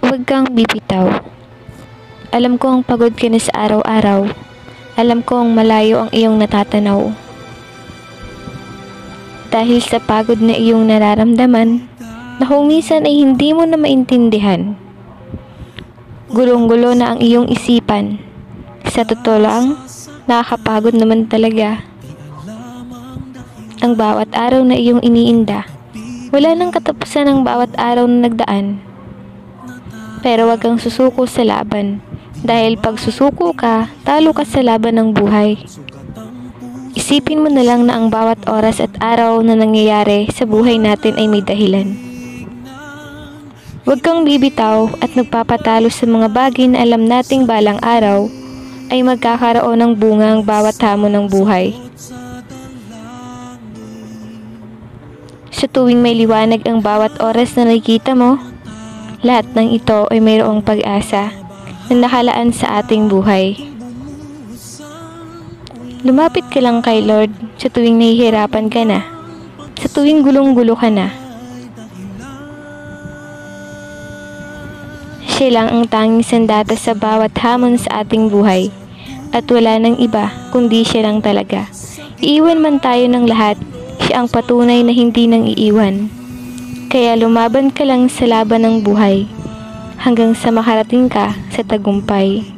Huwag kang bibitaw. Alam kong pagod ka na sa araw-araw. Alam kong malayo ang iyong natatanaw. Dahil sa pagod na iyong nararamdaman, na kung minsan ay hindi mo na maintindihan. Gulong-gulo na ang iyong isipan. Sa totoo lang, nakakapagod naman talaga. Ang bawat araw na iyong iniinda. Wala nang katapusan ang bawat araw na nagdaan. Pero wag kang susuko sa laban. Dahil pag susuko ka, talo ka sa laban ng buhay. Isipin mo na lang na ang bawat oras at araw na nangyayari sa buhay natin ay may dahilan. Huwag kang bibitaw at nagpapatalo sa mga bagay na alam nating balang araw ay magkakaroon ng bunga ang bawat hamon ng buhay. Sa tuwing may liwanag ang bawat oras na nakikita mo, lahat ng ito ay mayroong pag-asa na nakalaan sa ating buhay. Lumapit ka lang kay Lord sa tuwing nahihirapan ka na, sa tuwing gulong-gulo ka na. Siya lang ang tanging sandata sa bawat hamon sa ating buhay, at wala nang iba kundi siya lang talaga. Iiwan man tayo ng lahat, siya ang patunay na hindi nang iiwan. Kaya lumaban ka lang sa laban ng buhay, hanggang sa makarating ka sa tagumpay.